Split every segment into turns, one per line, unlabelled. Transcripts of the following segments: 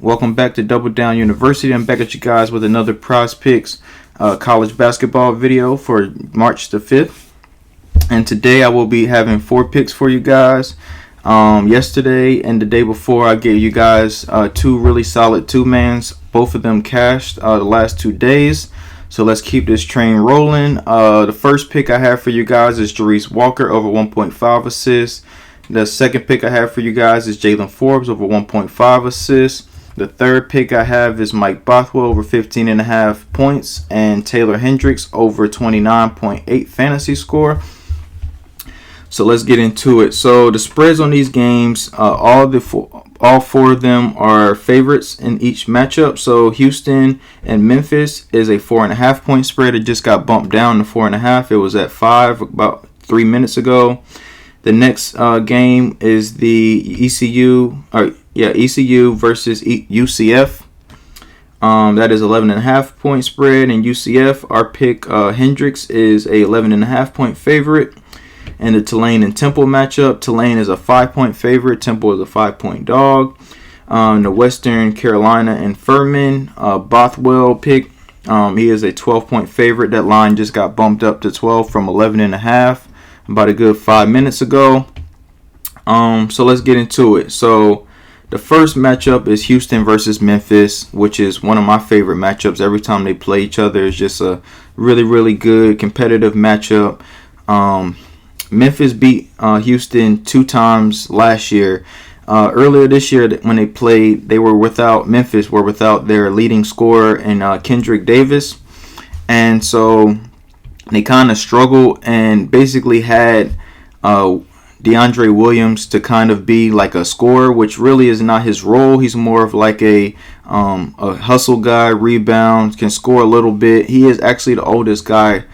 Welcome back to Double Down University. I'm back at you guys with another Prize Picks college basketball video for March the 5th. And today I will be having 4 picks for you guys. Yesterday and the day before I gave you guys 2 really solid 2-mans. Both of them cashed the last 2 days. So let's keep this train rolling. The first pick I have for you guys is Jarace Walker over 1.5 assists. The second pick I have for you guys is Jaylen Forbes over 1.5 assists. The third pick I have is Bothwell over 15.5 points and Taylor Hendricks over 29.8 fantasy score. So let's get into it. So the spreads on these games, all 4 of them are favorites in each matchup. So Houston and Memphis is a 4.5 point spread. It just got bumped down to 4.5. It was at 5 about 3 minutes ago. The next game is the ECU versus UCF. That is 11.5 point spread. In UCF, our pick Hendricks is a 11.5 point favorite. And the Tulane and Temple matchup, Tulane is a 5 point favorite. Temple is a 5 point dog. The Western Carolina and Furman, Bothwell pick. He is a 12 point favorite. That line just got bumped up to 12 from 11.5 about a good 5 minutes ago. So let's get into it. So the first matchup is Houston versus Memphis, which is one of my favorite matchups. Every time they play each other, it's just a really, really good competitive matchup. Memphis beat Houston 2 times last year. Earlier this year, when they played, Memphis were without their leading scorer in Hendricks Davis, and so they kind of struggled and basically had DeAndre Williams to kind of be like a scorer, which really is not his role. He's more of like a hustle guy, rebounds, can score a little bit. He is actually the oldest guy,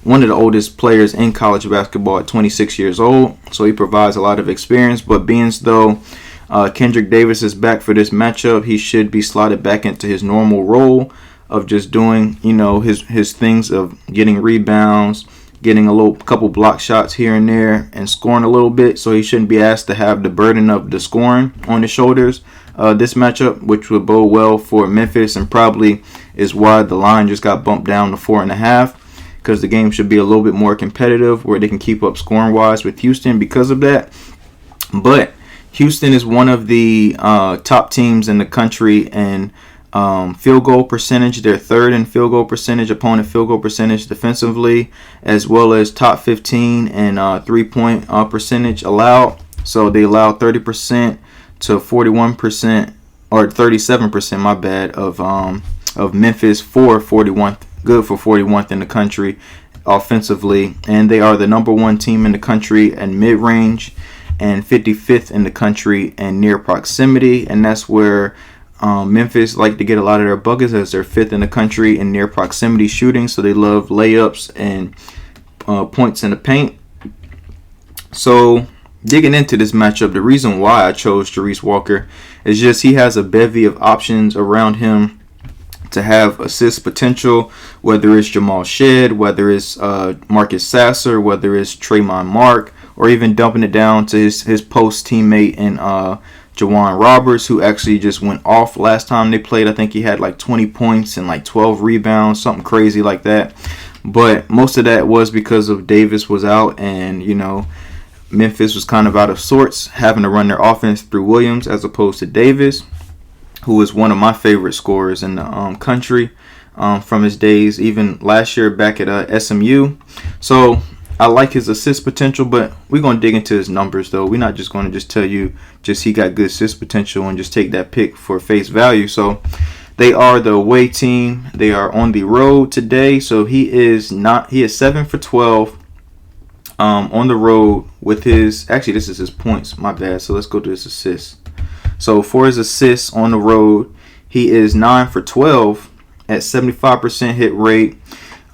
one of the oldest players in college basketball at 26 years old. So he provides a lot of experience. But being as though Hendricks Davis is back for this matchup, he should be slotted back into his normal role of just doing, his things of getting rebounds, getting a couple block shots here and there, and scoring a little bit. So he shouldn't be asked to have the burden of the scoring on his shoulders. This matchup, which would bode well for Memphis, and probably is why the line just got bumped down to 4.5, because the game should be a little bit more competitive where they can keep up scoring wise with Houston because of that. But Houston is one of the top teams in the country in field goal percentage. They're third in field goal percentage, opponent field goal percentage defensively, as well as top 15 in 3-point percentage allowed. So they allow 30% to 41%, or 37%, my bad, of Memphis for 41th, good for 41th in the country offensively, and they are the number 1 team in the country in mid-range and 55th in the country and near proximity, and that's where Memphis like to get a lot of their buckets, as they're 5th in the country in near proximity shooting. So they love layups and points in the paint. So digging into this matchup, the reason why I chose Jarace Walker is just he has a bevy of options around him to have assist potential, whether it's Jamal Shead, whether it's Marcus Sasser, whether it's Tremont Mark, or even dumping it down to his post teammate in Jawan Roberts, who actually just went off last time they played. I think he had like 20 points and like 12 rebounds, something crazy like that. But most of that was because of Davis was out, and Memphis was kind of out of sorts, having to run their offense through Williams as opposed to Davis, who is one of my favorite scorers in the country from his days, even last year back at SMU. So I like his assist potential, but we're going to dig into his numbers, though. We're not just going to just tell you just he got good assist potential and just take that pick for face value. So they are the away team. They are on the road today. So he is 7 for 12 on the road with his, actually this is his points, my bad. So let's go to his assists. So for his assists on the road, he is 9 for 12 at 75% hit rate.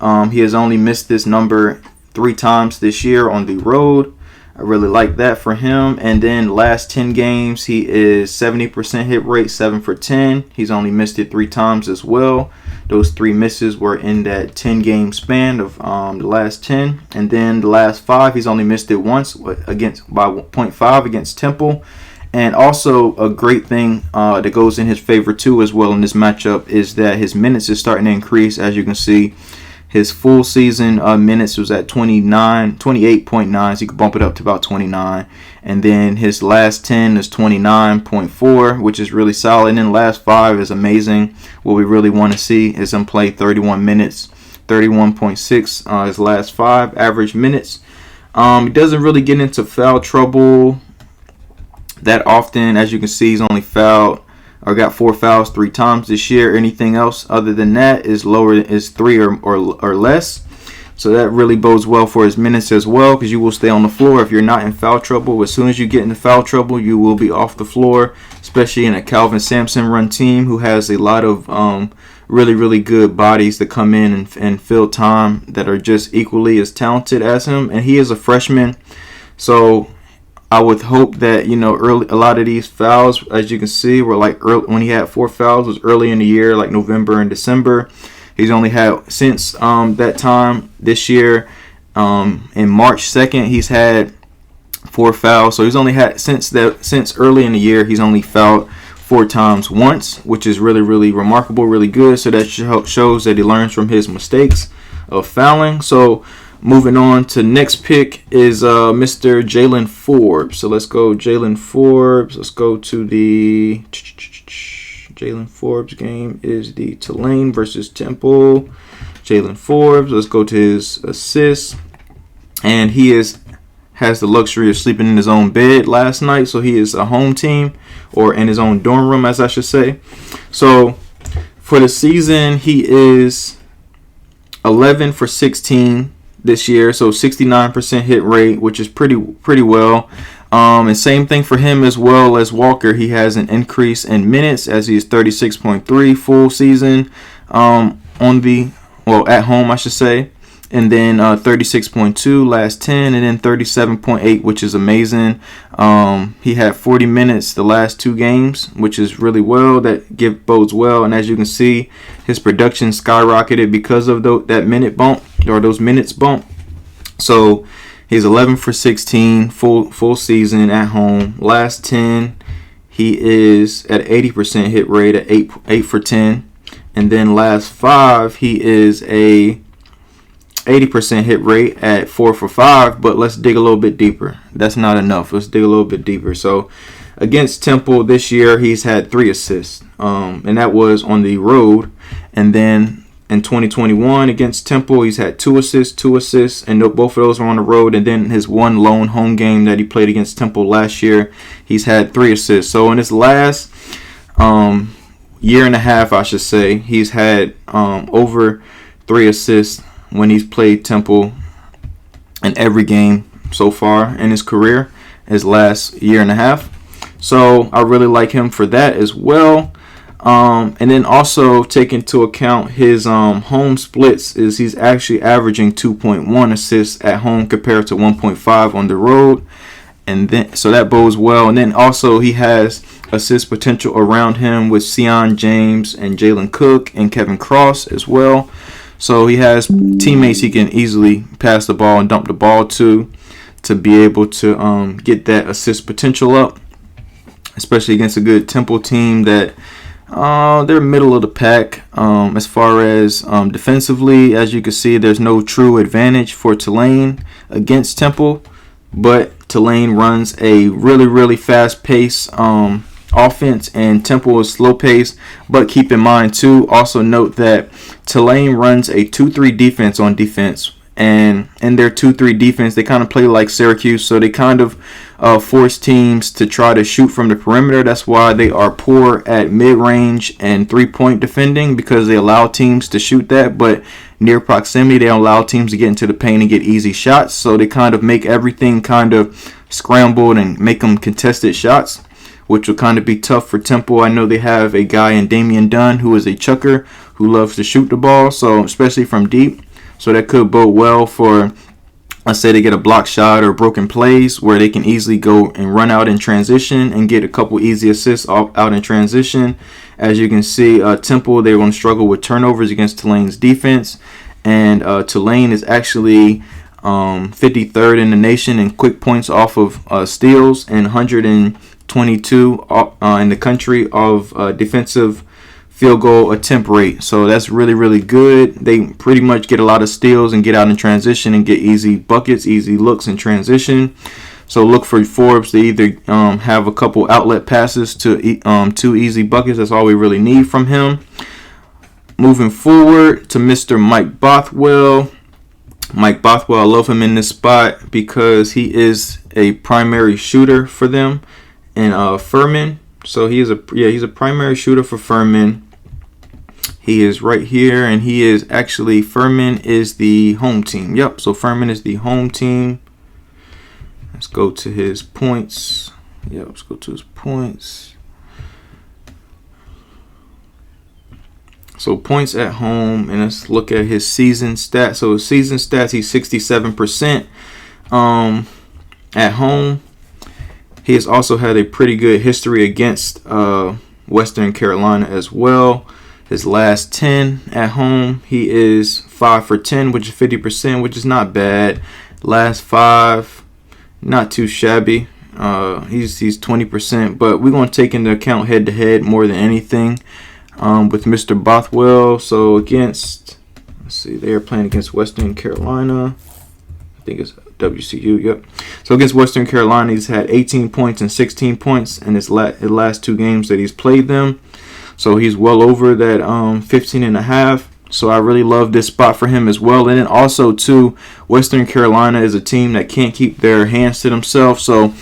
He has only missed this number 3 times this year on the road. I really like that for him. And then last 10 games, he is 70% hit rate, 7 for 10. He's only missed it 3 times as well. Those 3 misses were in that 10-game span of the last 10. And then the last 5, he's only missed it once by 0.5 against Temple And also a great thing that goes in his favor too as well in this matchup is that his minutes is starting to increase. As you can see, his full season minutes was at 28.9, so you could bump it up to about 29. And then his last 10 is 29.4, which is really solid. And then last 5 is amazing. What we really want to see is him play 31 minutes, 31.6 his last 5 average minutes. He doesn't really get into foul trouble that often. As you can see, he's only fouled or got 4 fouls 3 times this year. Anything else other than that is 3 or less. So that really bodes well for his minutes as well, because you will stay on the floor if you're not in foul trouble. As soon as you get into foul trouble, you will be off the floor, especially in a Calvin Sampson run team who has a lot of really good bodies that come in and fill time that are just equally as talented as him. And he is a freshman, so I would hope that, you know, a lot of these fouls, as you can see, were like early, when he had 4 fouls, was early in the year, like November and December. He's only had since that time this year, in March 2nd, he's had 4 fouls. So he's only had since early in the year, he's only fouled 4 times once, which is really remarkable, really good. So that shows that he learns from his mistakes of fouling. So moving on to next pick is Mr. Jaylen Forbes. So let's go Jaylen Forbes. Let's go to the Jaylen Forbes game is the Tulane versus Temple. Jaylen Forbes. Let's go to his assists. And he has the luxury of sleeping in his own bed last night. So he is a home team, or in his own dorm room, as I should say. So for the season, he is 11 for 16 this year, so 69% hit rate, which is pretty well. And same thing for him as well as Walker. He has an increase in minutes as he is 36.3 full season at home, I should say. And then 36.2 last 10, and then 37.8, which is amazing. He had 40 minutes the last 2 games, which is really well. That bodes well. And as you can see, his production skyrocketed because of that minute bump, or those minutes bump. So he's 11 for 16 full season at home. Last 10, he is at 80% hit rate at 8 for 10. And then last 5, he is a 80% hit rate at 4 for 5, but let's dig a little bit deeper. That's not enough. Let's dig a little bit deeper. So against Temple this year, he's had 3 assists, and that was on the road. And then in 2021 against Temple, he's had 2 assists, and both of those were on the road. And then his one lone home game that he played against Temple last year, he's had 3 assists. So in his last year and a half, I should say, he's had over 3 assists when he's played Temple in every game so far in his career, his last year and a half. So I really like him for that as well. And then also take into account his home splits, is he's actually averaging 2.1 assists at home compared to 1.5 on the road. And then so that bodes well. And then also he has assist potential around him with Sion James and Jalen Cook and Kevin Cross as well. So he has teammates he can easily pass the ball and dump the ball to be able to get that assist potential up, especially against a good Temple team that they're middle of the pack as far as defensively. As you can see, there's no true advantage for Tulane against Temple, but Tulane runs a really fast pace offense, and Temple is slow paced. But keep in mind too, also note that Tulane runs a 2-3 defense on defense, and in their 2-3 defense, they kind of play like Syracuse, so they kind of force teams to try to shoot from the perimeter. That's why they are poor at mid-range and 3-point defending, because they allow teams to shoot that, but near proximity, they allow teams to get into the paint and get easy shots. So they kind of make everything kind of scrambled and make them contested shots, which will kind of be tough for Temple. I know they have a guy in Damian Dunn who is a chucker who loves to shoot the ball, so especially from deep. So that could bode well for, let's say, they get a block shot or broken plays where they can easily go and run out in transition and get a couple easy assists out in transition. As you can see, Temple, they're going to struggle with turnovers against Tulane's defense. And Tulane is actually 53rd in the nation in quick points off of steals and 110th 22 in the country of defensive field goal attempt rate. So that's really, really good. They pretty much get a lot of steals and get out in transition and get easy buckets, easy looks in transition. So look for Forbes to either have a couple outlet passes to 2 easy buckets. That's all we really need from him. Moving forward to Mr. Mike Bothwell. Mike Bothwell, I love him in this spot because he is a primary shooter for them and Furman. So he's a primary shooter for Furman. He is right here, and he is actually, Furman is the home team. Yep, so Furman is the home team. Let's go to his points. Yeah, let's go to his points. So points at home, and let's look at his season stats. So his season stats, he's 67% at home. He has also had a pretty good history against Western Carolina as well. His last 10 at home, he is 5 for 10, which is 50%, which is not bad. Last 5, not too shabby. He's 20%, but we're going to take into account head-to-head more than anything with Mr. Bothwell. So against, let's see, they are playing against Western Carolina. I think it's WCU, yep. So against Western Carolina, he's had 18 points and 16 points in his last 2 games that he's played them. So he's well over that 15.5. So I really love this spot for him as well. And then also, too, Western Carolina is a team that can't keep their hands to themselves. So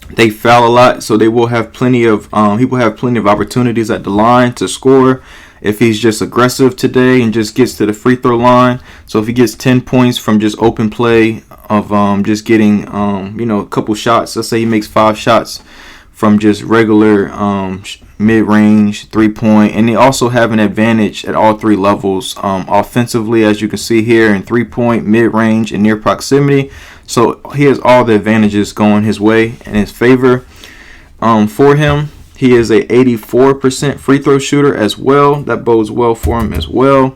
they foul a lot. So they will have plenty of he will have plenty of opportunities at the line to score if he's just aggressive today and just gets to the free throw line. So if he gets 10 points from just open play of just getting a couple shots, let's say he makes 5 shots from just regular mid-range 3-point, and they also have an advantage at all 3 levels offensively, as you can see here, in 3-point, mid-range, and near proximity. So he has all the advantages going his way in his favor. For him, he is a 84% free throw shooter as well. That bodes well for him as well.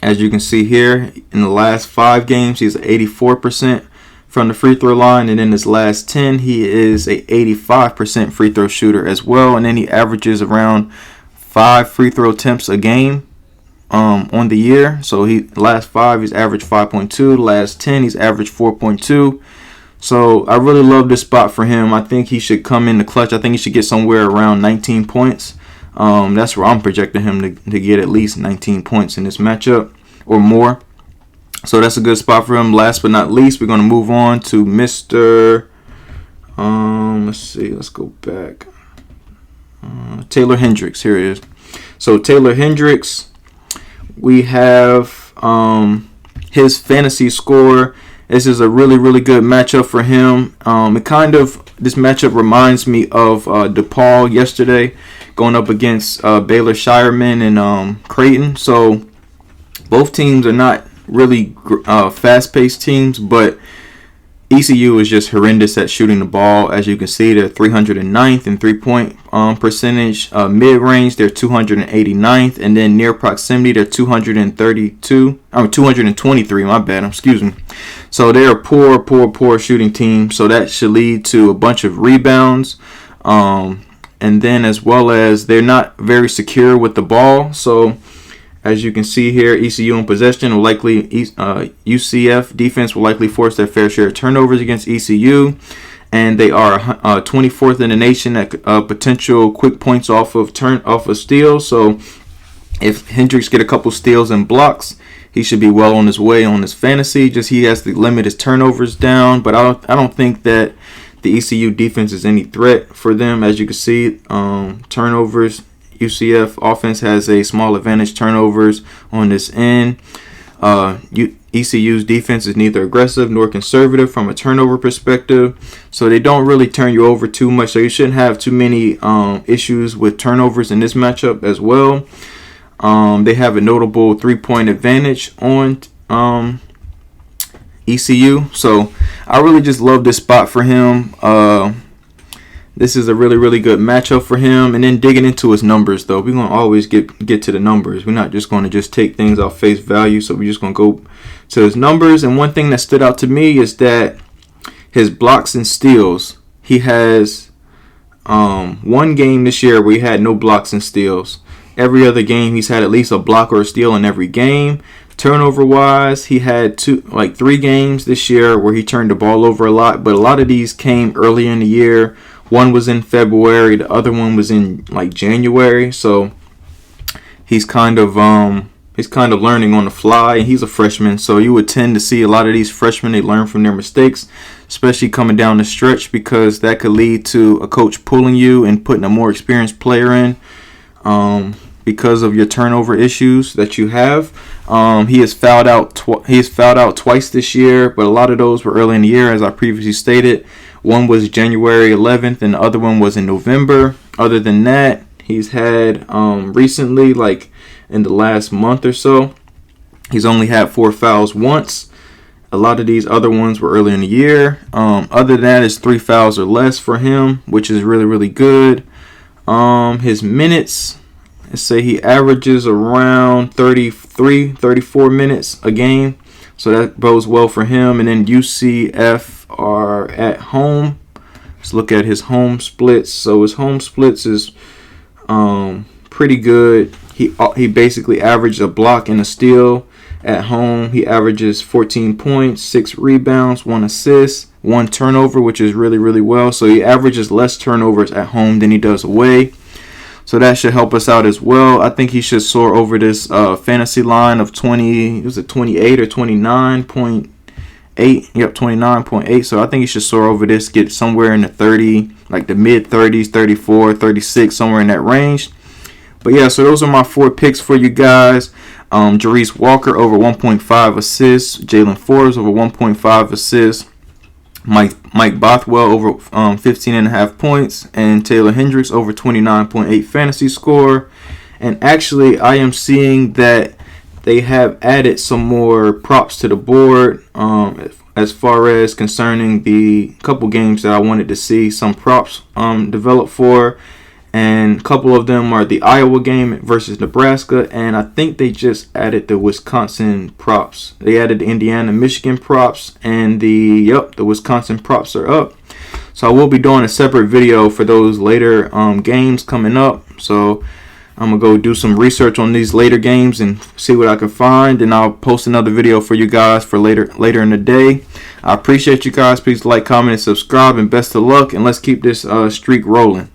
As you can see here, in the last 5 games, he's 84% from the free throw line, and in his last 10, he is a 85% free throw shooter as well. And then he averages around 5 free throw attempts a game on the year. So last 5, he's averaged 5.2. Last 10, he's averaged 4.2. So I really love this spot for him. I think he should come in the clutch. I think he should get somewhere around 19 points. That's where I'm projecting him to get at least 19 points in this matchup or more. So that's a good spot for him. Last but not least, we're going to move on to Mr. Let's see. Let's go back. Taylor Hendricks. Here it is. So Taylor Hendricks, we have his fantasy score. This is a really, really good matchup for him. This matchup reminds me of DePaul yesterday going up against Baylor Shireman and Creighton. So both teams are not really fast-paced teams, but ECU is just horrendous at shooting the ball. As you can see, they're 309th in 3-point percentage. Mid-range, they're 289th, and then near proximity, they're 223. My bad. Excuse me. So they're a poor shooting team. So that should lead to a bunch of rebounds, and then as well as they're not very secure with the ball. So as you can see here, ECU in possession will likely, UCF defense will likely force their fair share of turnovers against ECU. And they are 24th in the nation at potential quick points off of steals. So if Hendricks get a couple steals and blocks, he should be well on his way on his fantasy. Just he has to limit his turnovers down. But I don't think that the ECU defense is any threat for them. As you can see, turnovers. UCF offense has a small advantage turnovers on this end. ECU's defense is neither aggressive nor conservative from a turnover perspective, so they don't really turn you over too much. So you shouldn't have too many issues with turnovers in this matchup as well. They have a notable 3-point advantage on ECU, so I really just love this spot for him. This is a really, really good matchup for him. And then digging into his numbers, though, we're going to always get to the numbers. We're not just going to just take things off face value. So we're just going to go to his numbers. And one thing that stood out to me is that his blocks and steals, he has One game this year where he had no blocks and steals. Every other game he's had at least a block or a steal in every game. Turnover wise, he had 3 games this year where he turned the ball over a lot, but a lot of these came early in the year. One was in February, the other one was in January. So he's kind of learning on the fly, and he's a freshman, so you would tend to see a lot of these freshmen, they learn from their mistakes, especially coming down the stretch, because that could lead to a coach pulling you and putting a more experienced player in because of your turnover issues that you have. He has fouled out twice this year, but a lot of those were early in the year, as I previously stated. One was January 11th, and the other one was in November. Other than that, he's had recently, in the last month or so, he's only had 4 fouls once. A lot of these other ones were early in the year. Other than that, it's 3 fouls or less for him, which is really, really good. His minutes, let's say he averages around 33, 34 minutes a game. So that bodes well for him. And then UCF are at home. Let's look at his home splits. So his home splits is pretty good. He basically averaged a block and a steal at home. He averages 14 points, 6 rebounds, 1 assist, 1 turnover, which is really, really well. So he averages less turnovers at home than he does away. So that should help us out as well. I think he should soar over this fantasy line of 28 or 29.8. Yep, 29.8. So I think he should soar over this, get somewhere in the 30, the mid 30s, 34, 36, somewhere in that range. But yeah, so those are my 4 picks for you guys. Jarace Walker over 1.5 assists. Jaylen Forbes over 1.5 assists. Mike Bothwell over 15.5 points. And Taylor Hendricks over 29.8 fantasy score. And actually, I am seeing that they have added some more props to the board as far as concerning the couple games that I wanted to see some props develop for. And a couple of them are the Iowa game versus Nebraska, and I think they just added the Wisconsin props. They added the Indiana-Michigan props, and the Wisconsin props are up. So I will be doing a separate video for those later games coming up. So I'm going to go do some research on these later games and see what I can find, and I'll post another video for you guys for later in the day. I appreciate you guys. Please like, comment, and subscribe, and best of luck, and let's keep this streak rolling.